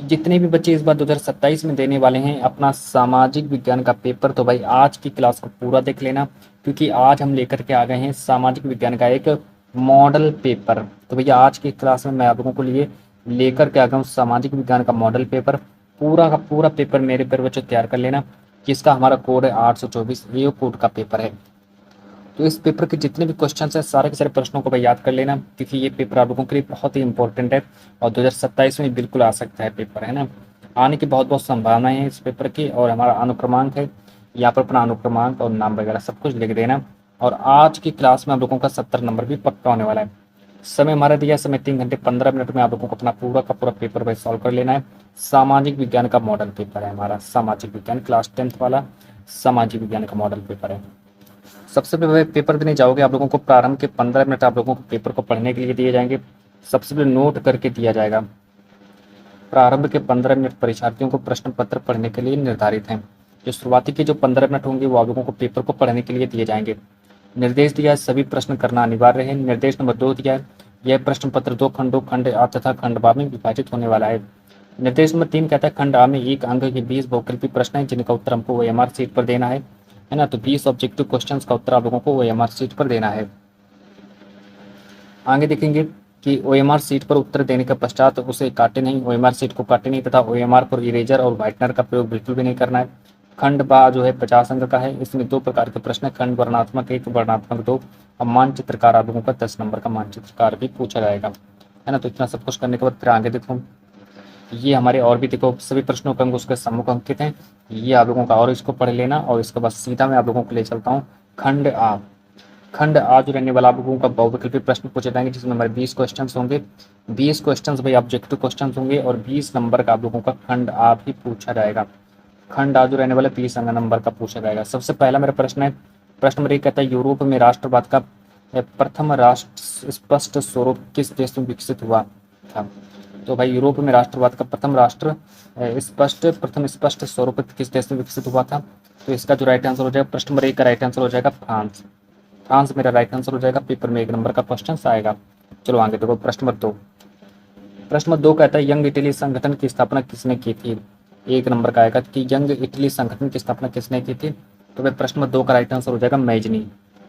जितने भी बच्चे इस बार 2027 में देने वाले हैं अपना सामाजिक विज्ञान का पेपर, तो भाई आज की क्लास को पूरा देख लेना, क्योंकि आज हम लेकर के आ गए हैं सामाजिक विज्ञान का एक मॉडल पेपर। तो भैया आज की क्लास में मैं आप लोगों को लिए लेकर के आ गया हूँ सामाजिक विज्ञान का मॉडल पेपर। पूरा का पूरा पेपर मेरे पर बच्चों तैयार कर लेना, जिसका हमारा कोड है 824, ये कोड का पेपर है। तो इस पेपर के जितने भी क्वेश्चन हैं सारे के सारे प्रश्नों को भाई याद कर लेना, क्योंकि ये पेपर आप लोगों के लिए बहुत ही इंपॉर्टेंट है और 2027 में बिल्कुल आ सकता है पेपर, है ना। आने की बहुत बहुत संभावनाएं हैं इस पेपर की। और हमारा अनुक्रमांक है, यहाँ पर अपना अनुक्रमांक और नाम वगैरह सब कुछ लिख देना। और आज की क्लास में आप लोगों का 70 नंबर भी पक्का होने वाला है। समय हमारा दिया, समय 3 घंटे 15 मिनट में आप लोगों को अपना पूरा का पूरा पेपर भाई सॉल्व कर लेना है। सामाजिक विज्ञान का मॉडल पेपर है हमारा, सामाजिक विज्ञान क्लास 10th वाला सामाजिक विज्ञान का मॉडल पेपर है। सबसे पहले पेपर देने जाओगे आप लोगों को प्रारंभ के 15 मिनट आप लोगों को पेपर को पढ़ने के लिए दिए जाएंगे। सबसे पहले नोट करके दिया जाएगा। प्रारंभ के 15 मिनट परीक्षार्थियों को प्रश्न पत्र पढ़ने के लिए निर्धारित हैं। जो शुरुआती के जो 15 मिनट होंगे वो आप लोगों को पेपर को पढ़ने के लिए दिए जाएंगे। निर्देश दिया है सभी प्रश्न करना अनिवार्य है। निर्देश नंबर 2 दिया है यह प्रश्न पत्र 2 खंडों खंड आ तथा खंड बा में विभाजित होने वाला है। निर्देश नंबर 3 कहता है खंड आ में 1 अंक के 20 बहुकल्पी प्रश्न हैं जिनका उत्तर हमको OMR सीट पर देना है ना। तो 20 ऑब्जेक्टिव क्वेश्चंस का उत्तर आप लोगों को OMR सीट पर देना है। आगे देखेंगे कि OMR सीट पर उत्तर देने के पश्चात उसे काटे नहीं, OMR सीट को काटे नहीं तथा OMR पर इरेजर और व्हाइटनर का प्रयोग बिल्कुल भी नहीं करना है। खंड बा जो है 50 अंक का है। इसमें 2 प्रकार के प्रश्न है, खंड वर्णात्मक 1, वर्णात्मक 2। अब मानचित्रकार आप लोगों का 10 नंबर का मानचित्रकार भी पूछा जाएगा, है ना। तो इतना सब कुछ करने के बाद फिर आगे देखो, ये हमारे और भी देखो सभी प्रश्नों के अंक उसके सम्मुख अंकित हैं। ये आप लोगों का और इसको पढ़ लेना। और इसके बाद सीधा मैं आप लोगों को ले चलता हूँ खंड आ। खंड आ जो रहने वाला आप लोगों का बहुविकल्पी प्रश्न पूछे जाएंगे, जिसमें हमारे 20 क्वेश्चन होंगे। 20 क्वेश्चन भाई ऑब्जेक्टिव क्वेश्चन होंगे और 20 नंबर का आप लोगों का खंड आ भी पूछा जाएगा। खंड आ जो रहने वाला 20 नंबर का पूछा जाएगा। सबसे पहला मेरा प्रश्न है, प्रश्न नंबर 1 कहता है यूरोप में राष्ट्रवाद का प्रथम राष्ट्र स्पष्ट स्वरूप किस देश में विकसित हुआ था। तो भाई यूरोप में राष्ट्रवाद का प्रथम स्पष्ट स्वरूप किस देश में विकसित हुआ था। तो इसका जो राइट आंसर हो जाएगा, प्रश्न नंबर 1 का राइट आंसर हो जाएगा फ्रांस। फ्रांस मेरा राइट आंसर हो जाएगा। पेपर में 1 नंबर का क्वेश्चन आएगा। चलो आगे देखो प्रश्न नंबर 2। प्रश्न नंबर 2 कहता है यंग इटली संगठन की स्थापना किसने की थी। 1 नंबर का आएगा कि यंग इटली संगठन की स्थापना किसने की थी। तो भाई प्रश्न नंबर 2 का राइट आंसर हो जाएगा मैजनी।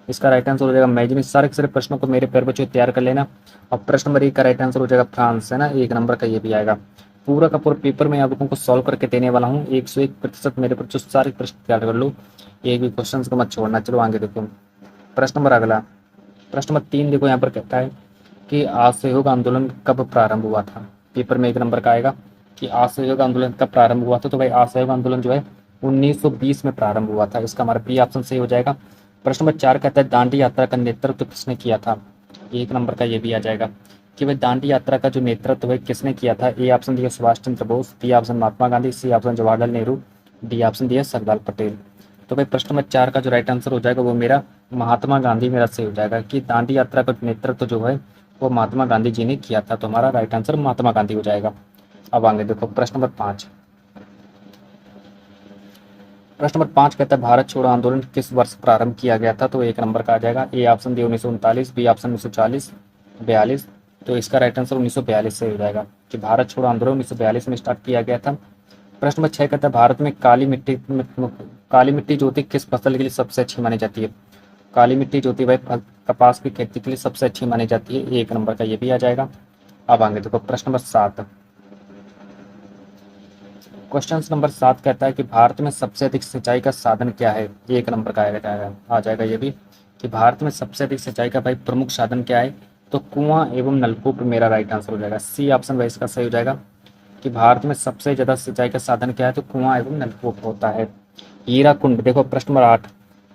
इसका राइट आंसर हो जाएगा मैजनी। सारे के सारे प्रश्नों को मेरे पैर बच्चों तैयार कर लेना। और प्रश्न नंबर 1 का राइट आंसर हो जाएगा फ्रांस, है ना। 1 नंबर का ये भी आएगा। पूरा का पूरा पेपर में आप लोगों को सॉल्व करके देने वाला हूँ। 101% मेरे बच्चों सारे प्रश्न तैयार कर लो, एक भी क्वेश्चन को मत छोड़ना। चलो आगे देखो प्रश्न नंबर अगला। प्रश्न नंबर 3 देखो यहाँ पर कहता है कि असहयोग आंदोलन कब प्रारंभ हुआ था। पेपर में 1 नंबर का आएगा कि असहयोग आंदोलन कब प्रारंभ हुआ था। तो भाई असहयोग आंदोलन जो है 1920 में प्रारंभ हुआ था। इसका हमारा बी ऑप्शन सही हो जाएगा। प्रश्न नंबर 4 कहता है दांडी यात्रा का नेतृत्व किसने किया था। 1 नंबर का ये भी आ जाएगा कि भाई दांडी यात्रा का जो नेतृत्व है किसने किया था। ए ऑप्शन दिया Subhash Chandra Bose, B option Mahatma Gandhi, C option Jawaharlal Nehru, D option दिया सरदार पटेल। तो भाई प्रश्न नंबर 4 का जो राइट आंसर हो जाएगा वो मेरा महात्मा गांधी मेरा सही हो जाएगा कि दांडी यात्रा का नेतृत्व जो है वो महात्मा गांधी जी ने किया था। तो हमारा राइट आंसर महात्मा गांधी हो जाएगा। अब आगे देखो प्रश्न नंबर 5। प्रश्न नंबर 5 कहता है भारत छोड़ो आंदोलन किस वर्ष प्रारंभ किया गया था। तो 1 नंबर का आ जाएगा। ए ऑप्शन दिया 1939, बी ऑप्शन 1940, 42। तो इसका राइट आंसर 1942 से हो जाएगा कि भारत छोड़ो आंदोलन 1942 में स्टार्ट किया गया था। प्रश्न नंबर 6 कहता है भारत में काली मिट्टी ज्योति किस फसल के लिए सबसे अच्छी मानी जाती है। काली मिट्टी ज्योति भाई कपास की खेती के लिए सबसे अच्छी मानी जाती है। 1 नंबर का ये भी आ जाएगा। अब आगे देखो प्रश्न नंबर 7। क्वेश्चन नंबर 7 कहता है कि भारत में सबसे अधिक सिंचाई का साधन क्या है। 1 नंबर का आ जाएगा ये भी कि भारत में सबसे अधिक सिंचाई का भाई प्रमुख साधन क्या है। तो कुआं एवं नलकूप मेरा राइट आंसर हो जाएगा। सी ऑप्शन भाई इसका सही हो जाएगा कि भारत में सबसे ज्यादा सिंचाई का साधन क्या है। तो कुआं एवं नलकूप होता है। हीराकुंड देखो प्रश्न नंबर 8।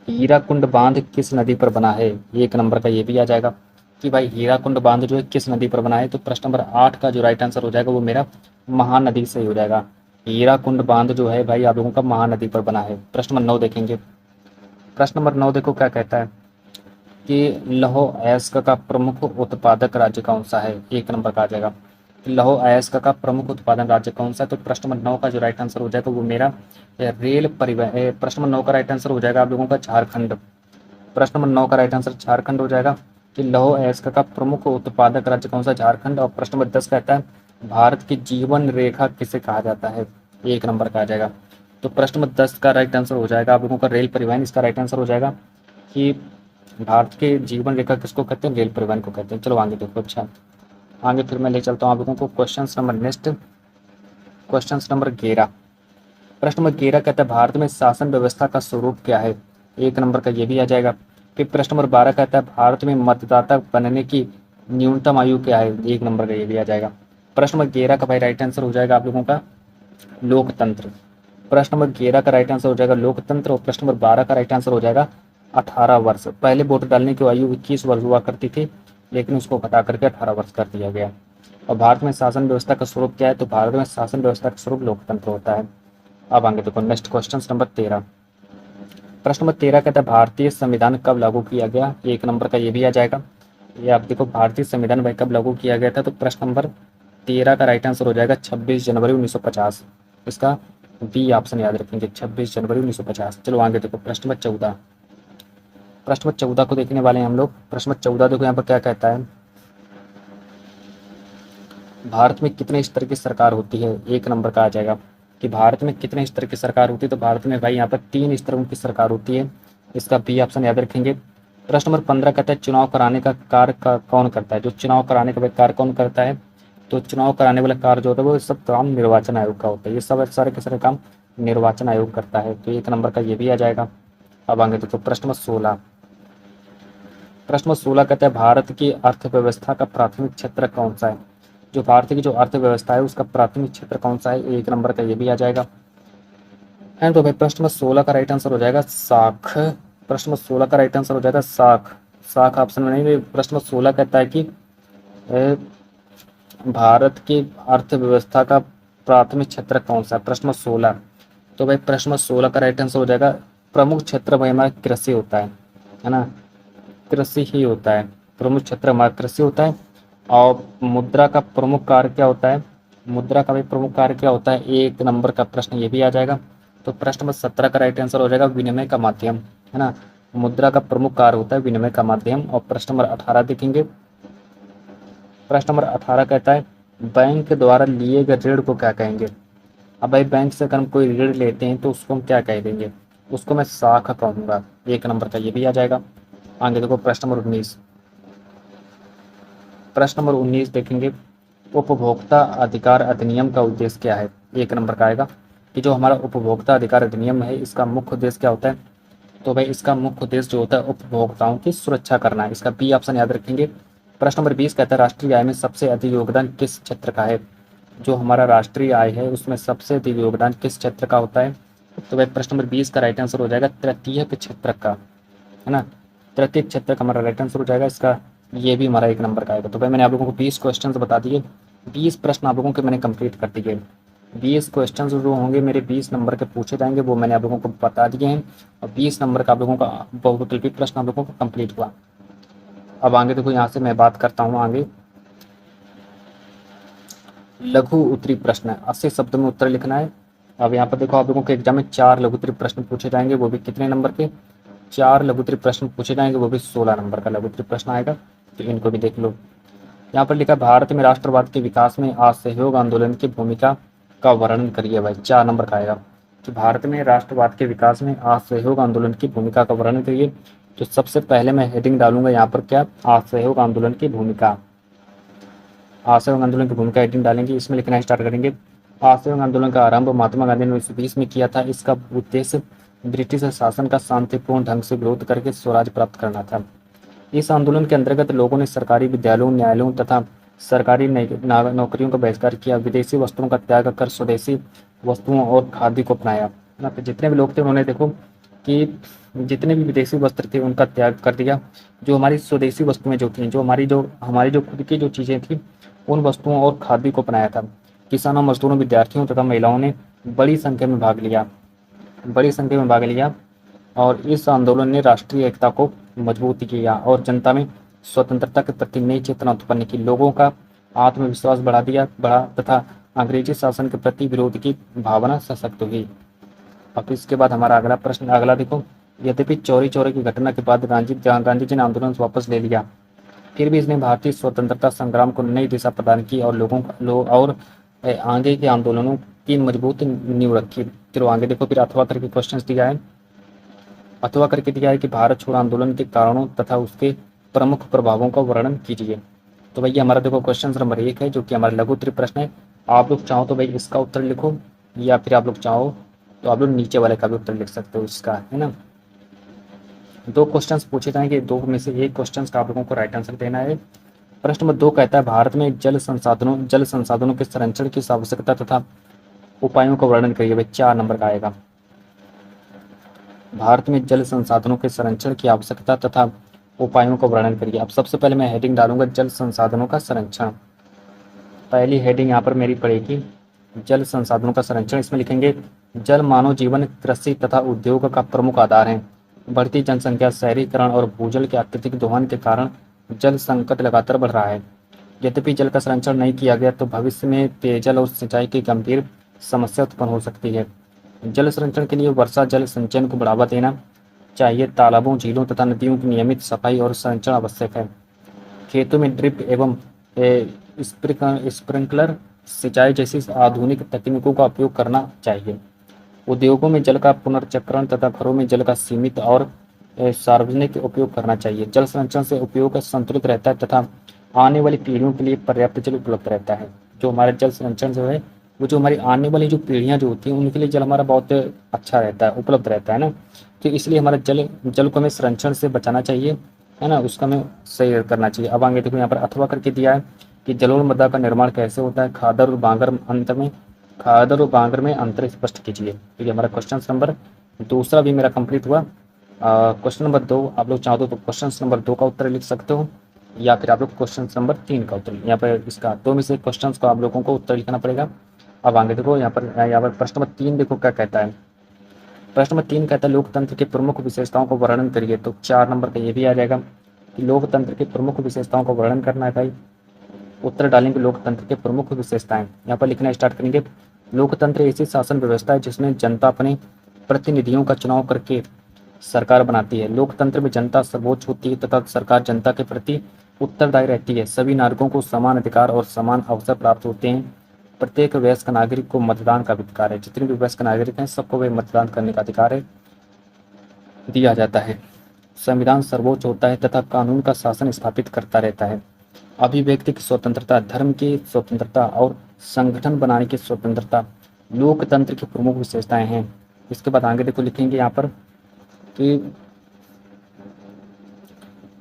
हीराकुंड बांध किस नदी पर बना है। 1 नंबर का ये भी आ जाएगा कि भाई हीराकुंड बांध जो है किस नदी पर बना है। तो प्रश्न नंबर 8 का जो राइट आंसर हो जाएगा वो मेरा महानदी से हो जाएगा। हीराकुंड बांध जो है भाई आप लोगों का महानदी पर बना है। प्रश्न नंबर 9 देखेंगे। प्रश्न नंबर 9 देखो क्या कहता है कि लौह अयस्क का प्रमुख उत्पादक राज्य कौन सा है। 1 नंबर का आ जाएगा। लौह अयस्क का प्रमुख उत्पादन राज्य कौन सा है। तो प्रश्न नंबर 9 का जो राइट आंसर हो जाएगा वो मेरा रेल परिवहन। प्रश्न नंबर 9 का राइट आंसर हो जाएगा आप लोगों का झारखंड। प्रश्न नंबर 9 का राइट आंसर झारखंड हो जाएगा कि लौह अयस्क का प्रमुख उत्पादक राज्य कौन सा, झारखंड। और प्रश्न नंबर 10 कहता है भारत की जीवन रेखा किसे कहा जाता है? 1 नंबर का आ जाएगा। तो प्रश्न नंबर 10 का राइट आंसर हो जाएगा आप लोगों का रेल परिवहन। इसका राइट आंसर हो जाएगा कि भारत के जीवन रेखा किसको कहते हैं? रेल परिवहन को कहते हैं। चलो आगे देखो। अच्छा, आगे फिर मैं ले चलता हूँ आप लोगों को question number next, question number 11। प्रश्न नंबर 11 कहता है भारत में शासन व्यवस्था का स्वरूप क्या है? 1 नंबर का ये भी आ जाएगा। फिर प्रश्न नंबर 12 कहता है भारत में मतदाता बनने की न्यूनतम आयु क्या है? 1 नंबर का ये भी आ जाएगा। प्रश्न नंबर 11 का भाई राइट आंसर हो जाएगा आप लोगों का लोकतंत्र। प्रश्न नंबर 11 का राइट आंसर हो जाएगा लोकतंत्र, और प्रश्न नंबर 12 का राइट आंसर हो जाएगा 18 वर्ष। पहले वोट डालने की आयु 21 वर्ष हुआ करती थी, लेकिन उसको घटा करके 18 वर्ष कर दिया गया। और भारत में शासन व्यवस्था का स्वरूप क्या है? तो भारत में शासन व्यवस्था का स्वरूप लोकतंत्र होता है। अब आगे देखो नेक्स्ट क्वेश्चन नंबर 13। प्रश्न नंबर 13 कहता है भारतीय संविधान कब लागू किया गया? 1 नंबर का ये भी आ जाएगा। ये आप देखो भारतीय संविधान भाई कब लागू किया गया था? तो प्रश्न नंबर 13 का राइट आंसर हो जाएगा 26 जनवरी 1950। इसका बी ऑप्शन याद रखेंगे, 26 जनवरी 1950। चलो आगे देखो प्रश्न नंबर 14। प्रश्न नंबर 14 को देखने वाले हैं हम लोग। प्रश्न नंबर 14 देखो यहाँ पर क्या कहता है, भारत में कितने स्तर की सरकार होती है? 1 नंबर का आ जाएगा कि भारत में कितने स्तर की सरकार होती है? तो भारत में भाई यहाँ पर 3 स्तरों की सरकार होती है। इसका बी ऑप्शन याद रखेंगे। प्रश्न नंबर 15 कहता है चुनाव कराने का कार्य का कौन करता है? जो चुनाव कराने का भाई कार्य कौन करता है? तो चुनाव कराने वाला कार्य जो होता है वो सब काम निर्वाचन आयोग का होता है। ये सब सारे के सारे काम निर्वाचन आयोग करता है। तो 1 नंबर का ये भी आ जाएगा। अब आगे देखो प्रश्न नंबर 16। प्रश्न नंबर 16 कहता है भारत की अर्थव्यवस्था का प्राथमिक क्षेत्र कौन सा है? जो भारत की जो अर्थव्यवस्था है उसका प्राथमिक क्षेत्र कौन सा है? 1 नंबर का ये भी आ जाएगा। एंड तो भाई प्रश्न नंबर 16 का राइट आंसर हो जाएगा साख। प्रश्न नंबर 16 का राइट आंसर हो जाएगा साख। साख ऑप्शन में नहीं। प्रश्न नंबर 16 कहता है कि भारत की अर्थव्यवस्था का प्राथमिक क्षेत्र कौन सा है? प्रश्न नंबर 16। तो भाई प्रश्न नंबर 16 का राइट आंसर हो जाएगा प्रमुख क्षेत्र भाई हमारा कृषि होता है ना, कृषि ही होता है। प्रमुख क्षेत्र हमारा कृषि होता है। और मुद्रा का प्रमुख कार्य क्या होता है? मुद्रा का भी प्रमुख कार्य क्या होता है? 1 नंबर का प्रश्न ये भी आ जाएगा। तो प्रश्न नंबर 17 का राइट आंसर हो जाएगा विनिमय का माध्यम, है ना। मुद्रा का प्रमुख कार्य होता है विनिमय का माध्यम। और प्रश्न नंबर 18 देखेंगे। प्रश्न नंबर 18 कहता है बैंक द्वारा लिए गए ऋण को क्या कहेंगे? अब भाई बैंक से अगर हम कोई ऋण लेते हैं तो उसको हम क्या कह देंगे? उसको मैं साख कहूँगा। 1 नंबर का ये भी आ जाएगा। आगे देखो प्रश्न नंबर 19। प्रश्न नंबर 19 देखेंगे उपभोक्ता अधिकार अधिनियम का उद्देश्य क्या है? 1 नंबर का आएगा कि जो हमारा उपभोक्ता अधिकार अधिनियम है इसका मुख्य उद्देश्य क्या होता है? तो भाई इसका मुख्य उद्देश्य जो होता है उपभोक्ताओं की सुरक्षा करना है। इसका बी ऑप्शन याद रखेंगे। प्रश्न नंबर 20 कहता है राष्ट्रीय आय में सबसे अधिक योगदान किस क्षेत्र का है? जो हमारा राष्ट्रीय आय है उसमें सबसे अधिक योगदान किस क्षेत्र का होता है? तो भाई प्रश्न नंबर 20 का राइट आंसर हो जाएगा तृतीयक क्षेत्र का, है ना। तृतीयक क्षेत्र का हमारा राइट आंसर हो जाएगा। इसका ये भी हमारा 1 नंबर का आएगा। तो भाई मैंने आप लोगों को 20 क्वेश्चन बता दिए, 20 प्रश्न आप लोगों के मैंने कंप्लीट कर दिए। 20 क्वेश्चन जो होंगे मेरे 20 नंबर के पूछे जाएंगे वो मैंने आप लोगों को बता दिए हैं। और 20 नंबर का आप लोगों का बहुविकल्पी प्रश्न आप लोगों को कंप्लीट हुआ। अब आगे देखो यहाँ से मैं बात करता हूँ आगे लघु उत्तरी प्रश्न। 80 शब्द में उत्तर लिखना है। अब यहाँ पर देखो आप लोगों के एग्जाम में 4 लघु उत्तरी प्रश्न पूछे जाएंगे, वो भी कितने नंबर के? 4 लघु उत्तरी प्रश्न पूछे जाएंगे, वो भी 16 नंबर का लघु उत्तरी प्रश्न आएगा। तो इनको भी देख लो। यहाँ पर लिखा भारत में राष्ट्रवाद के विकास में असहयोग आंदोलन की भूमिका का वर्णन करिए। भाई 4 नंबर का आएगा कि भारत में राष्ट्रवाद के विकास में असहयोग आंदोलन की भूमिका का वर्णन करिए। तो सबसे पहले मैं हेडिंग डालूंगा यहाँ पर क्या? असहयोग आंदोलन की भूमिका। असहयोग आंदोलन की भूमिका हेडिंग डालेंगे, इसमें लिखना स्टार्ट करेंगे। असहयोग आंदोलन का आरंभ महात्मा गांधी ने 1920 में किया था। इसका उद्देश्य ब्रिटिश शासन का शांतिपूर्ण ढंग से विरोध करके स्वराज प्राप्त करना था। इस आंदोलन के अंतर्गत लोगों ने सरकारी विद्यालयों, न्यायालयों तथा सरकारी नौकरियों का बहिष्कार किया, विदेशी वस्तुओं का त्याग कर स्वदेशी वस्तुओं और खाद्य को अपनाया। ना तो जितने भी लोग थे उन्होंने देखो कि जितने भी विदेशी वस्त्र थे उनका त्याग कर दिया। जो हमारी स्वदेशी वस्तुएं जो थी, जो हमारी जो खुद की जो चीज़ें थी उन वस्तुओं और खाद्य को अपनाया था। किसानों, मजदूरों, विद्यार्थियों तथा महिलाओं ने बड़ी संख्या में भाग लिया, बड़ी संख्या में भाग लिया। और इस आंदोलन ने राष्ट्रीय एकता को मजबूत किया और जनता में स्वतंत्रता के प्रति नई चेतना उत्पन्न की। लोगों का आत्मविश्वास बढ़ा तथा अंग्रेजी शासन के प्रति विरोध की भावना सशक्त हुई। अब इसके बाद हमारा अगला प्रश्न, अगला देखो। यद्यपि चौरी चौरी की घटना के बाद गांधी जी ने आंदोलन से वापस ले लिया, फिर भी इसने भारतीय स्वतंत्रता संग्राम को नई दिशा प्रदान की और आगे के आंदोलनों की मजबूत नींव रखी। फिर आगे देखो, फिर अथवा करके क्वेश्चन दिया है। अथवा करके दिया है कि भारत छोड़ो आंदोलन के कारणों तथा उसके प्रमुख प्रभावों का वर्णन कीजिए। तो भैया हमारा देखो क्वेश्चन नंबर 1 है, जो कि हमारा लघु उत्तरीय प्रश्न है। आप लोग चाहो तो भाई इसका उत्तर लिखो, या फिर आप लोग चाहो तो आप लोग नीचे वाले का भी उत्तर लिख सकते हो इसका, है ना। दो क्वेश्चंस पूछे जाएंगे, दो में से एक क्वेश्चन का आप लोगों को राइट आंसर देना है। प्रश्न नंबर 2 कहता है, भारत में जल संसाधनों के संरक्षण की आवश्यकता तथा उपायों का वर्णन करिए। भाई 4 नंबर का आएगा। भारत में जल संसाधनों के संरक्षण की आवश्यकता तथा उपायों का वर्णन करिए। अब सबसे पहले मैं हेडिंग डालूंगा जल संसाधनों का संरक्षण। पहली हेडिंग यहाँ पर मेरी पड़ेगी जल संसाधनों का संरक्षण। इसमें लिखेंगे, जल मानव जीवन, कृषि तथा उद्योग का प्रमुख आधार है। बढ़ती जनसंख्या, शहरीकरण और भूजल के अत्यधिक दोहन के कारण जल संकट लगातार बढ़ रहा है। यद्यपि जल का संरक्षण नहीं किया गया तो भविष्य में पेयजल और सिंचाई की गंभीर समस्या उत्पन्न हो सकती है। जल संरक्षण के लिए वर्षा जल संचयन को बढ़ावा देना चाहिए। तालाबों, झीलों तथा नदियों की नियमित सफाई और संरक्षण आवश्यक है। खेतों में ड्रिप एवं स्प्रिंकलर सिंचाई जैसी आधुनिक तकनीकों का उपयोग करना चाहिए। उद्योगों में जल का पुनर्चक्रण तथा घरों में जल का सीमित और सार्वजनिक उपयोग करना चाहिए। जल संरक्षण से उपयोग संतुलित रहता है तथा आने वाली पीढ़ियों के लिए पर्याप्त जल उपलब्ध रहता है। जो हमारा जल संरक्षण जो है, वो जो हमारी आने वाली जो पीढ़ियाँ जो होती हैं उनके लिए जल हमारा बहुत अच्छा रहता है, उपलब्ध रहता है ना। तो इसलिए हमारा जल को हमें संरक्षण से बचाना चाहिए, है ना, उसका हमें सही करना चाहिए। अब आगे देखो, यहाँ पर अथवा करके दिया है कि जलोढ़ मृदा का निर्माण कैसे होता है। खादर और बांगर में अंतर स्पष्ट कीजिए। तो ये हमारा क्वेश्चन नंबर दूसरा भी मेरा कंप्लीट हुआ। क्वेश्चन नंबर 2 आप लोग चाहो तो क्वेश्चन नंबर 2 का उत्तर लिख सकते हो, या फिर आप लोग क्वेश्चन नंबर 3 का उत्तर। यहाँ पर इसका 2 में से क्वेश्चन को आप लोगों को उत्तर लिखना पड़ेगा। अब आगे देखो, यहाँ पर प्रश्न नंबर 3 देखो क्या कहता है। प्रश्न नंबर 3 कहता है, लोकतंत्र की प्रमुख विशेषताओं को वर्णन करिए। तो 4 नंबर का ये भी आ जाएगा कि लोकतंत्र की प्रमुख विशेषताओं का वर्णन करना है। भाई उत्तर डालेंगे लोकतंत्र के प्रमुख विशेषताएं। यहाँ पर लिखना स्टार्ट करेंगे, लोकतंत्र ऐसी शासन व्यवस्था है जिसमें जनता अपने प्रतिनिधियों का चुनाव करके सरकार बनाती है। लोकतंत्र में जनता सर्वोच्च होती है तथा सरकार जनता के प्रति उत्तरदायी रहती है। सभी नागरिकों को समान अधिकार और समान अवसर प्राप्त होते हैं। प्रत्येक वयस्क नागरिक को मतदान का अधिकार है। जितने भी वयस्क नागरिक हैं सबको वे मतदान करने का अधिकार है दिया जाता है। संविधान सर्वोच्च होता है तथा कानून का शासन स्थापित करता रहता है। अभिव्यक्ति की स्वतंत्रता, धर्म की स्वतंत्रता और संगठन बनाने की स्वतंत्रता लोकतंत्र की प्रमुख विशेषताएं हैं। इसके बाद आगे देखो लिखेंगे यहाँ पर कि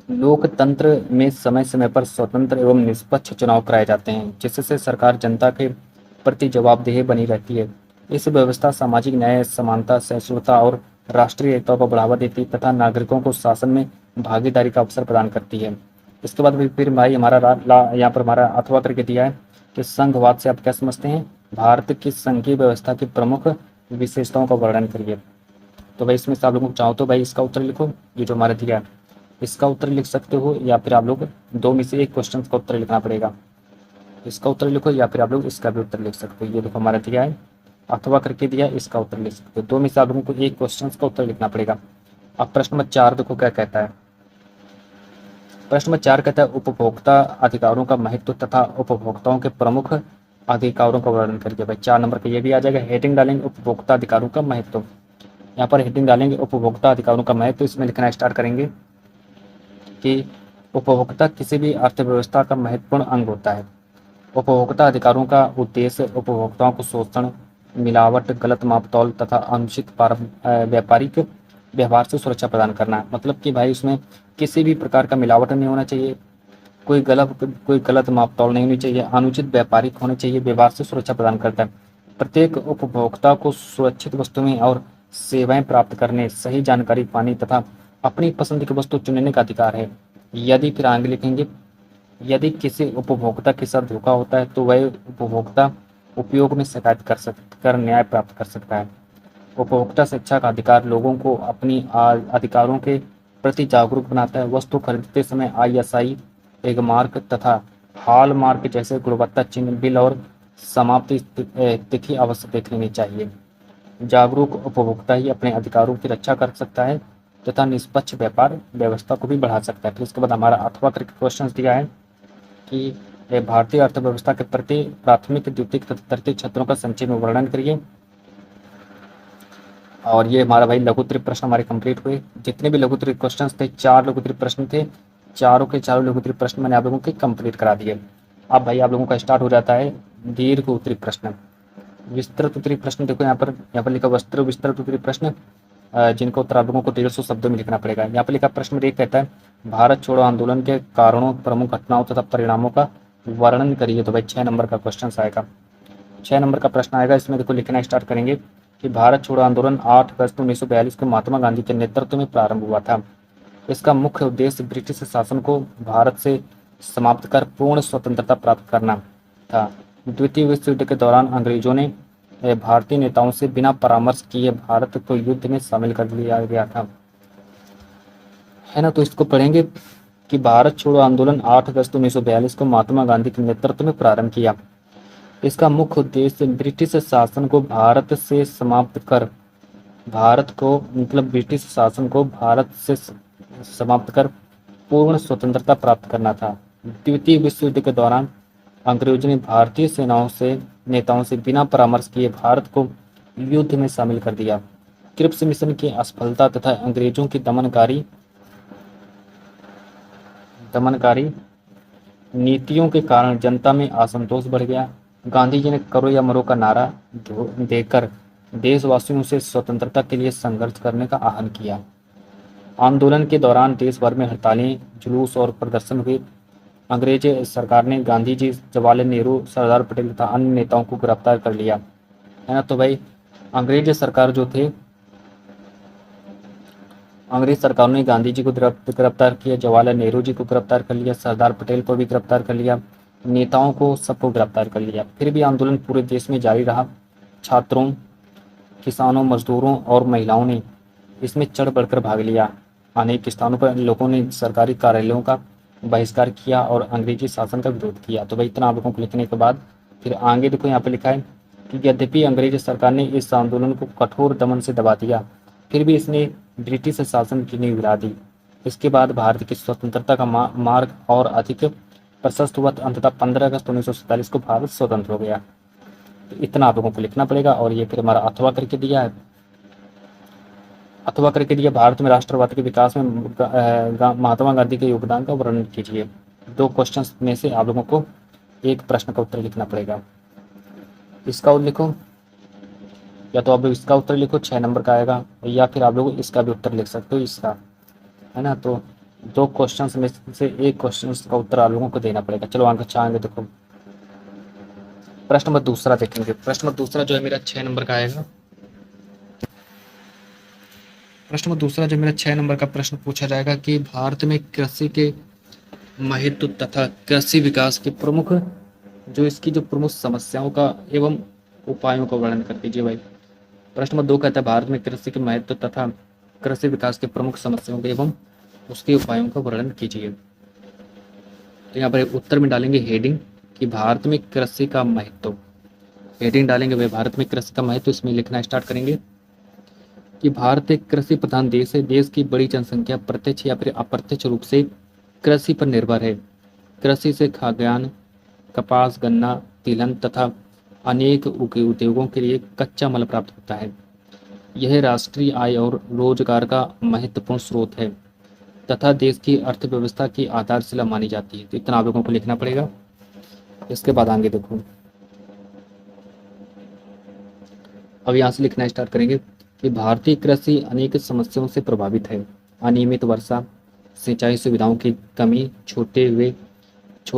लोकतंत्र में समय समय पर स्वतंत्र एवं निष्पक्ष चुनाव कराए जाते हैं, जिससे सरकार जनता के प्रति जवाबदेह बनी रहती है। इस व्यवस्था सामाजिक न्याय, समानता, सहिष्णुता और राष्ट्रीय एकता को बढ़ावा देती तथा नागरिकों को शासन में भागीदारी का अवसर प्रदान करती है। इसके बाद फिर भाई यहाँ पर हमारा अथवा करके दिया है कि संघवाद से आप क्या समझते हैं। भारत की संघीय व्यवस्था की प्रमुख विशेषताओं का वर्णन करिए। तो भाई इसमें से आप लोगों को चाहो तो भाई इसका उत्तर लिखो, ये जो हमारा दिया है इसका उत्तर लिख सकते हो, या फिर आप लोग 2 में से एक क्वेश्चन का उत्तर लिखना पड़ेगा। इसका उत्तर लिखो या फिर आप लोग इसका भी उत्तर लिख सकते हो। ये देखो हमारा दिया है, अथवा करके दिया है, इसका उत्तर लिख सकते हो। 2 में से आप लोगों को एक क्वेश्चन का उत्तर लिखना पड़ेगा। अब प्रश्न नंबर 4 देखो क्या कहता है। प्रश्न नंबर 4 कहता है, उपभोक्ता अधिकारों का महत्व तथा उपभोक्ताओं के प्रमुख अधिकारों का वर्णन करके। भाई 4 नंबर का ये भी आ जाएगा। हेडिंग डालेंगे उपभोक्ता अधिकारों का महत्व। यहाँ पर हेडिंग डालेंगे उपभोक्ता अधिकारों का महत्व। इसमें लिखना स्टार्ट करेंगे कि उपभोक्ता किसी भी अर्थव्यवस्था का महत्वपूर्ण अंग होता है। उपभोक्ता अधिकारों का उद्देश्य उपभोक्ताओं को शोषण, मिलावट, गलत मापतौल तथा अनुचित व्यापारिक व्यवहार से सुरक्षा प्रदान करना है। मतलब कि भाई उसमें किसी भी प्रकार का मिलावट नहीं होना चाहिए, कोई गलत मापतौल नहीं होनी चाहिए, अनुचित व्यापारिक होने चाहिए, व्यवहार से सुरक्षा प्रदान करता है। प्रत्येक उपभोक्ता को सुरक्षित वस्तुएं और सेवाएं प्राप्त करने, सही जानकारी पाने तथा अपनी पसंद की वस्तु चुनने का अधिकार है। यदि फिर आगे लिखेंगे, यदि किसी उपभोक्ता के साथ धोखा होता है तो वह उपभोक्ता उपयोग में शिकायत कर न्याय प्राप्त कर सकता है। उपभोक्ता शिक्षा का अधिकार लोगों को अपनी अधिकारों के प्रति जागरूक बनाता है। वस्तु खरीदते समय ISI एक मार्क तथा हॉल मार्क जैसे गुणवत्ता चिन्ह, बिल और समाप्ति तिथि अवश्य देख लेनी चाहिए। जागरूक उपभोक्ता ही अपने अधिकारों की रक्षा कर सकता है तथा निष्पक्ष व्यापार व्यवस्था को भी बढ़ा सकता है। फिर उसके बाद हमारा अथवा करके क्वेश्चन दिया है कि भारतीय अर्थव्यवस्था के प्रति प्राथमिक, द्वितीयक तथा तृतीय क्षेत्रों का संक्षेप में वर्णन करिए। और ये हमारा भाई लघु उत्तरीय प्रश्न हमारे कंप्लीट हुए। जितने भी लघु उत्तरीय क्वेश्चन थे, 4 लघु उत्तरीय प्रश्न थे, चारों के चारों लघु उत्तरीय प्रश्न मैंने आप लोगों के कंप्लीट करा दिए। अब भाई आप लोगों का स्टार्ट हो जाता है दीर्घ उत्तरीय प्रश्न। विस्तृत उत्तरीय प्रश्न देखो यहाँ पर लिखा वस्त्र विस्तृत उत्तरीय प्रश्न, जिनका उत्तर आप लोगों को 150 शब्दों में लिखना पड़ेगा। यहाँ पर लिखा प्रश्न नंबर 1 कहता है भारत छोड़ो आंदोलन के कारणों, प्रमुख घटनाओं तथा परिणामों का वर्णन करिए। तो भाई 6 नंबर का क्वेश्चन आएगा। 6 नंबर का प्रश्न आएगा। इसमें देखो लिखना स्टार्ट करेंगे कि भारत छोड़ो आंदोलन 8 अगस्त 1942 को महात्मा गांधी के नेतृत्व में प्रारंभ हुआ था। इसका मुख्य उद्देश्य ब्रिटिश शासन को भारत से समाप्त कर पूर्ण स्वतंत्रता प्राप्त करना था। द्वितीय विश्व युद्ध के दौरान अंग्रेजों ने भारतीय नेताओं से बिना परामर्श किए भारत को युद्ध में शामिल कर लिया गया था, है ना। तो इसको पढ़ेंगे कि भारत छोड़ो आंदोलन 8 अगस्त 1942 को महात्मा गांधी के नेतृत्व में प्रारंभ किया। इसका मुख्य उद्देश्य ब्रिटिश शासन को भारत से समाप्त कर ब्रिटिश शासन को भारत से समाप्त कर पूर्ण स्वतंत्रता प्राप्त करना था। द्वितीय विश्व युद्ध के दौरान अंग्रेजों ने भारतीय नेताओं से बिना परामर्श किए भारत को युद्ध में शामिल कर दिया। क्रिप्स मिशन की असफलता तथा अंग्रेजों की दमनकारी नीतियों के कारण जनता में असंतोष बढ़ गया। गांधी जी ने करो या मरो का नारा देकर देशवासियों से स्वतंत्रता के लिए संघर्ष करने का आह्वान किया। आंदोलन के दौरान देश भर में हड़तालें, जुलूस और प्रदर्शन हुए। अंग्रेज सरकार ने गांधी जी, जवाहरलाल नेहरू, सरदार पटेल तथा अन्य नेताओं को गिरफ्तार कर लिया, है ना। तो भाई अंग्रेज सरकार ने गांधी जी को गिरफ्तार किया, जवाहरलाल नेहरू जी को गिरफ्तार कर लिया, सरदार पटेल को भी गिरफ्तार कर लिया, नेताओं को सबको गिरफ्तार कर लिया। फिर भी आंदोलन पूरे देश में जारी रहा। छात्रों, किसानों, मजदूरों और महिलाओं ने इसमें चढ़ बढ़कर भाग लिया। अनेक स्थानों पर लोगों ने सरकारी कार्यालयों का बहिष्कार किया और अंग्रेजी शासन का विरोध किया। तो भाई इतना आप लोगों को लिखने के बाद फिर आगे देखो यहाँ पे लिखा है कि यद्यपि अंग्रेज सरकार ने इस आंदोलन को कठोर दमन से दबा दिया, फिर भी इसने ब्रिटिश शासन की नींव हिला दी। इसके बाद भारत की स्वतंत्रता का मार्ग और अधिक प्रशस्त हुआ। अंततः 15 अगस्त 1947 को भारत स्वतंत्र हो गया। तो इतना आप लोगों को लिखना पड़ेगा। और ये फिर हमारा अथवा करके दिया है। अथवा करके दिया भारत में राष्ट्रवाद के विकास में महात्मा गांधी के योगदान का वर्णन कीजिए। 2 क्वेश्चन में से आप लोगों को एक प्रश्न का उत्तर लिखना पड़ेगा। इसका लिखो, या तो आप लोग इसका उत्तर लिखो 6 नंबर का आएगा, या फिर आप लोग इसका भी उत्तर लिख सकते हो, इसका, है ना। तो 2 क्वेश्चन में से एक क्वेश्चन का उत्तर आप लोगों को देना पड़ेगा। चलो आगे चाहेंगे देखो प्रश्न नंबर दूसरा देखेंगे। प्रश्न नंबर दूसरा जो है मेरा 6 नंबर का आएगा। प्रश्न नंबर दूसरा जो मेरा 6 नंबर का प्रश्न पूछा जाएगा कि भारत में कृषि के महत्व तथा कृषि विकास के प्रमुख इसकी जो प्रमुख समस्याओं का एवं उपायों का वर्णन कर दीजिए भाई। प्रश्न नंबर 2 कहता है भारत में कृषि के महत्व तथा कृषि विकास के प्रमुख समस्याओं के एवं उसके उपायों का वर्णन कीजिए। तो यहाँ पर उत्तर में डालेंगे हेडिंग कि भारत में कृषि का महत्व। हेडिंग डालेंगे भाई भारत में कृषि का महत्व। इसमें लिखना स्टार्ट करेंगे कि भारत एक कृषि प्रधान देश है। देश की बड़ी जनसंख्या प्रत्यक्ष या फिर अप्रत्यक्ष रूप से कृषि पर निर्भर है। कृषि से खाद्यान्न, कपास, गन्ना, तिलहन तथा अनेक उद्योगों के लिए कच्चा माल प्राप्त होता है। यह राष्ट्रीय आय और रोजगार का महत्वपूर्ण स्रोत है तथा देश की अर्थव्यवस्था की आधारशिला मानी जाती है। तो इतना आप लोगों को लिखना पड़ेगा। इसके बाद आगे देखो, अब यहाँ से लिखना स्टार्ट करेंगे कि भारतीय कृषि अनेक समस्याओं से प्रभावित है। अनियमित वर्षा, सिंचाई सुविधाओं की कमी, छोटे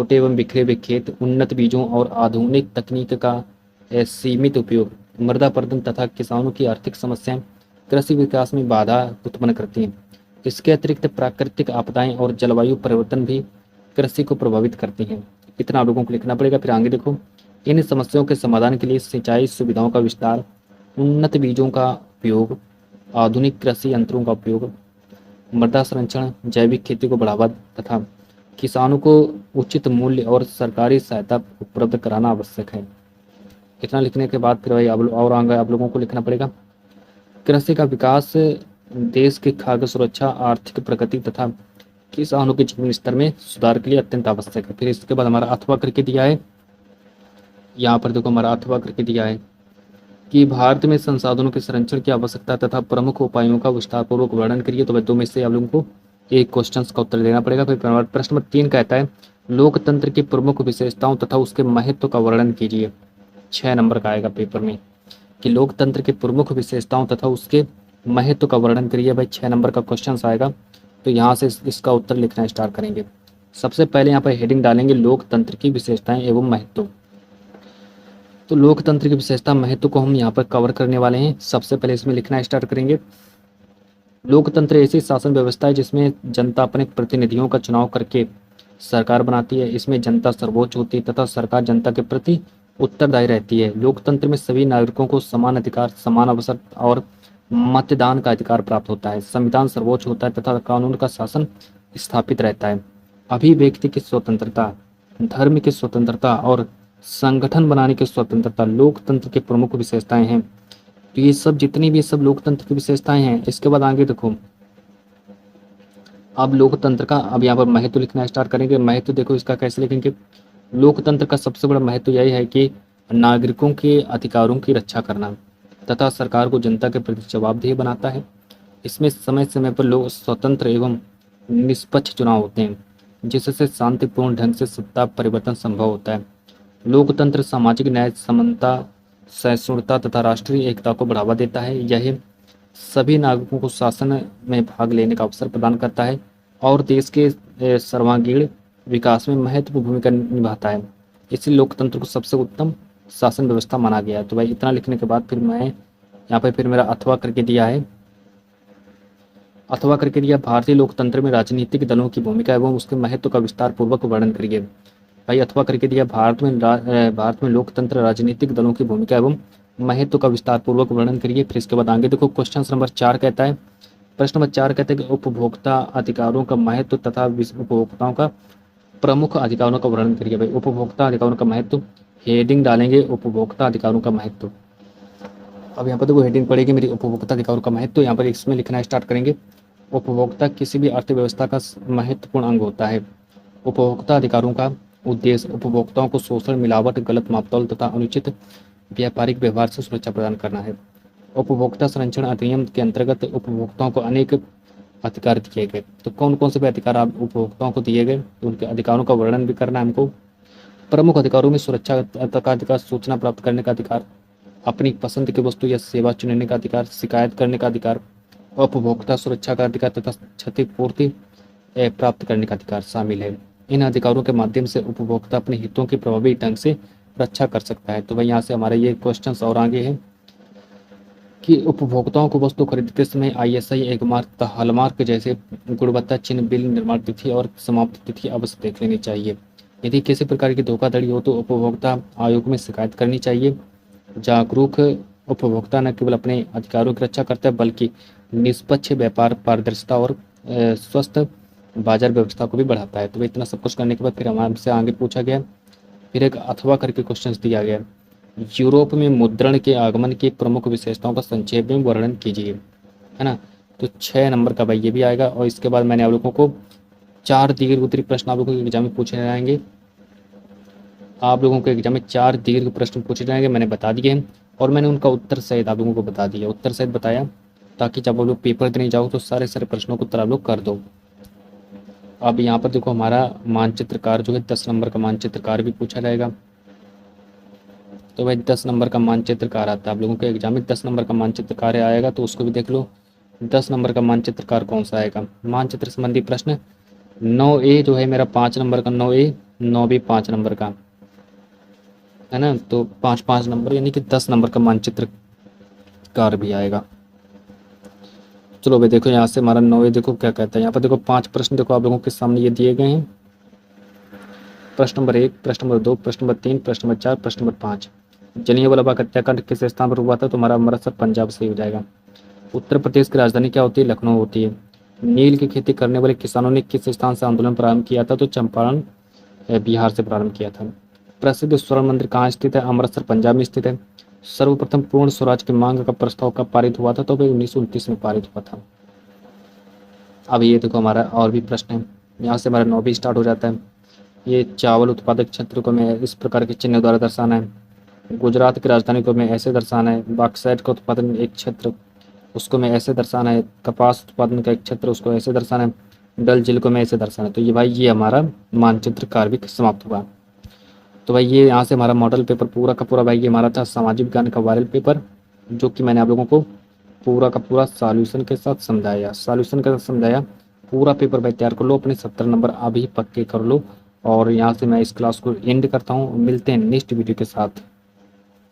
एवं बिखरे हुए खेत, उन्नत बीजों और आधुनिक तकनीक का सीमित उपयोग, मृदा अपरदन तथा किसानों की आर्थिक समस्याएं कृषि विकास में बाधा उत्पन्न करती हैं। इसके अतिरिक्त प्राकृतिक आपदाएं और जलवायु परिवर्तन भी कृषि को प्रभावित करती हैं। इतना आप लोगों को लिखना पड़ेगा। फिर आगे देखो, इन समस्याओं के समाधान के लिए सिंचाई सुविधाओं का विस्तार, उन्नत बीजों का उपयोग, आधुनिक कृषि यंत्रों का उपयोग, मृदा संरक्षण, जैविक खेती को बढ़ावा तथा किसानों को उचित मूल्य और सरकारी सहायता उपलब्ध कराना आवश्यक है। इतना लिखने के बाद फिर भाई और आगे आप लोगों को लिखना पड़ेगा कृषि का विकास देश की खाद्य सुरक्षा, आर्थिक प्रगति तथा किसानों के जीवन स्तर में सुधार के लिए अत्यंत आवश्यक है। फिर इसके बाद हमारा अथवा करके दिया है, यहाँ पर देखो हमारा अथवा करके दिया है कि भारत में संसाधनों के संरक्षण की आवश्यकता तथा प्रमुख उपायों का विस्तारपूर्वक वर्णन करिए। तो भाई दो में से आप लोगों को एक क्वेश्चन का उत्तर देना पड़ेगा। फिर प्रश्न नंबर 3 कहता है लोकतंत्र की प्रमुख विशेषताओं तथा उसके महत्व का वर्णन कीजिए। 6 नंबर का आएगा पेपर में कि लोकतंत्र की प्रमुख विशेषताओं तथा उसके महत्व का वर्णन करिए। भाई 6 नंबर का क्वेश्चन आएगा, तो यहाँ से इसका उत्तर लिखना स्टार्ट करेंगे। सबसे पहले यहाँ पर हेडिंग डालेंगे लोकतंत्र की विशेषताएं एवं महत्व। तो लोकतंत्र की विशेषता महत्व को हम यहाँ पर कवर करने वाले हैं। सबसे पहले इसमें लिखना स्टार्ट करेंगे। लोकतंत्र ऐसी शासन व्यवस्था है जिसमें जनता अपने प्रतिनिधियों का चुनाव करके सरकार बनाती है। इसमें जनता सर्वोच्च होती है तथा सरकार जनता के प्रति उत्तरदायी रहती है। लोकतंत्र में सभी नागरिकों को समान अधिकार, समान अवसर और मतदान का अधिकार प्राप्त होता है। संविधान सर्वोच्च होता है तथा कानून का शासन स्थापित रहता है। अभिव्यक्ति की स्वतंत्रता, धर्म की स्वतंत्रता और संगठन बनाने की स्वतंत्रता लोकतंत्र की प्रमुख विशेषताएं हैं। तो ये सब जितनी भी सब लोकतंत्र की विशेषताएं हैं। इसके बाद आगे देखो, अब लोकतंत्र का अब यहाँ पर महत्व लिखना स्टार्ट करेंगे। महत्व देखो इसका कैसे लिखेंगे। लोकतंत्र का सबसे बड़ा महत्व यही है कि नागरिकों के अधिकारों की रक्षा करना तथा सरकार को जनता के प्रति जवाबदेह बनाता है। इसमें समय समय पर लोग स्वतंत्र एवं निष्पक्ष चुनाव होते हैं जिससे शांतिपूर्ण ढंग से सत्ता परिवर्तन संभव होता है। लोकतंत्र सामाजिक न्याय, समानता, सहिष्णुता तथा राष्ट्रीय एकता को बढ़ावा देता है। यह सभी नागरिकों को शासन में भाग लेने का अवसर प्रदान करता है और देश के सर्वांगीण विकास में महत्वपूर्ण भूमिका निभाता है। इसलिए लोकतंत्र को सबसे उत्तम शासन व्यवस्था माना गया है। तो भाई इतना लिखने के बाद फिर मैं यहाँ पर फिर मेरा अथवा करके दिया है। अथवा करके दिया भारतीय लोकतंत्र में राजनीतिक दलों की भूमिका एवं उसके महत्व का विस्तार पूर्वक वर्णन करिए। भाई अथवा करके दिया भारत में लोकतंत्र राजनीतिक दलों की भूमिका एवं महत्व का विस्तार पूर्वक वर्णन करिए। फिर इसके बाद आगे देखो क्वेश्चन नंबर 4 कहता है, प्रश्न नंबर 4 कहता है कि उपभोक्ता अधिकारों का महत्व तथा उपभोक्ताओं का प्रमुख अधिकारों का वर्णन करिए। भाई उपभोक्ता अधिकारों का महत्व, हेडिंग डालेंगे उपभोक्ता अधिकारों का महत्व। अब यहाँ पर देखो हेडिंग पड़ेगी मेरी उपभोक्ता अधिकारों का महत्व। यहाँ पर इसमें लिखना स्टार्ट करेंगे उपभोक्ता किसी भी अर्थव्यवस्था का महत्वपूर्ण अंग होता है। उपभोक्ता अधिकारों का उद्देश्य उपभोक्ताओं को शोषण, मिलावट, गलत मापतौल तथा अनुचित व्यापारिक व्यवहार से सुरक्षा प्रदान करना है। उपभोक्ता संरक्षण अधिनियम के अंतर्गत उपभोक्ताओं को अनेक अधिकार दिए गए। तो कौन कौन से भी अधिकार आप उपभोक्ताओं को दिए गए, तो उनके अधिकारों का वर्णन भी करना है हमको। प्रमुख अधिकारों में सुरक्षा का अधिकार, सूचना प्राप्त करने का अधिकार, अपनी पसंद की वस्तु या सेवा चुनने का अधिकार, शिकायत करने का अधिकार, उपभोक्ता सुरक्षा का अधिकार तथा क्षतिपूर्ति प्राप्त करने का अधिकार शामिल है। इन अधिकारों के माध्यम से उपभोक्ता अपने हितों की प्रभावी ढंग से रक्षा कर सकता है। तो भाई यहाँ से हमारे ये क्वेश्चंस और आगे हैं कि उपभोक्ताओं को वस्तु खरीदते समय ISI एक मार्क तथा हॉलमार्क जैसे गुणवत्ता चिन्ह, बिल, निर्माण तिथि और समाप्ति तिथि अवश्य देख लेनी चाहिए। यदि किसी प्रकार की धोखाधड़ी हो तो उपभोक्ता आयोग में शिकायत करनी चाहिए। जागरूक उपभोक्ता न केवल अपने अधिकारों की रक्षा करता है बल्कि निष्पक्ष व्यापार, पारदर्शिता और स्वस्थ बाजार व्यवस्था को भी बढ़ाता है। तो इतना सब कुछ करने के बाद फिर हमसे आगे पूछा गया, फिर एक अथवा करके क्वेश्चन दिया गया, यूरोप में मुद्रण के आगमन की प्रमुख विशेषताओं का संक्षेप में वर्णन कीजिए, है ना। तो 6 नंबर का भाई ये भी आएगा। और इसके बाद मैंने आप लोगों को 4 दीर्घ उत्तरी प्रश्न आप लोगों के एग्जाम में पूछे जाएंगे। आप लोगों के एग्जाम में 4 दीर्घ प्रश्न पूछे जाएंगे, मैंने बता दिए हैं और मैंने उनका उत्तर सहित आप लोगों को बता दिया, उत्तर सहित बताया, ताकि जब आप लोग पेपर देने जाओ तो सारे सारे प्रश्नों को उत्तर आप लोग कर दो। अब यहाँ पर देखो हमारा मानचित्रकार जो है 10 नंबर का मानचित्रकार भी पूछा जाएगा। तो भाई 10 नंबर का मानचित्रकार आता है आप लोगों के एग्जाम में, 10 नंबर का मानचित्रकार आएगा, तो उसको भी देख लो। 10 नंबर का मानचित्रकार कौन सा आएगा, मानचित्र संबंधी प्रश्न 9A जो है मेरा 5 नंबर का, 9A 9B 5 नंबर का, है ना। तो 5 नंबर यानी कि 10 नंबर का मानचित्रकार भी आएगा। चलो भाई देखो यहाँ से हमारा 9A देखो क्या कहता है। यहाँ पर देखो 5 प्रश्न देखो आप लोगों के सामने ये दिए गए हैं। प्रश्न नंबर 1, प्रश्न नंबर 2, प्रश्न नंबर 3, प्रश्न नंबर 4, प्रश्न नंबर 5। जलियांवाला बाग हत्याकांड किस स्थान पर हुआ था, तो हमारा अमृतसर पंजाब से हो जाएगा। उत्तर प्रदेश की राजधानी क्या होती है, लखनऊ होती है। नील की खेती करने वाले किसानों ने किस स्थान से आंदोलन प्रारंभ किया था, तो चंपारण बिहार से प्रारंभ किया था। प्रसिद्ध स्वर्ण मंदिर कहाँ स्थित है, अमृतसर पंजाब में स्थित है। सर्वप्रथम पूर्ण स्वराज की मांग का प्रस्ताव कब पारित हुआ था, तो भाई 1929 में पारित हुआ था। अब ये देखो हमारा और भी प्रश्न है, यहाँ से हमारा 9 भी स्टार्ट हो जाता है। ये चावल उत्पादक क्षेत्र को मैं इस प्रकार के चिन्ह द्वारा दर्शाना है। गुजरात की राजधानी को मैं ऐसे दर्शाना है। बॉक्साइट का उत्पादन एक क्षेत्र, उसको मैं ऐसे दर्शाना है। कपास उत्पादन का एक क्षेत्र, उसको ऐसे दर्शाना है। डल झील को मैं ऐसे दर्शाना है। तो ये भाई ये हमारा मानचित्र कार्य भी समाप्त हुआ। तो भाई ये यहाँ से हमारा मॉडल पेपर पूरा का पूरा भाई ये हमारा था सामाजिक विज्ञान का वायरल पेपर, जो कि मैंने आप लोगों को पूरा का पूरा सॉल्यूशन के साथ समझाया। पूरा पेपर भाई तैयार कर लो, अपने 70 नंबर अभी पक्के कर लो। और यहाँ से मैं इस क्लास को एंड करता हूँ। मिलते हैं नेक्स्ट वीडियो के साथ।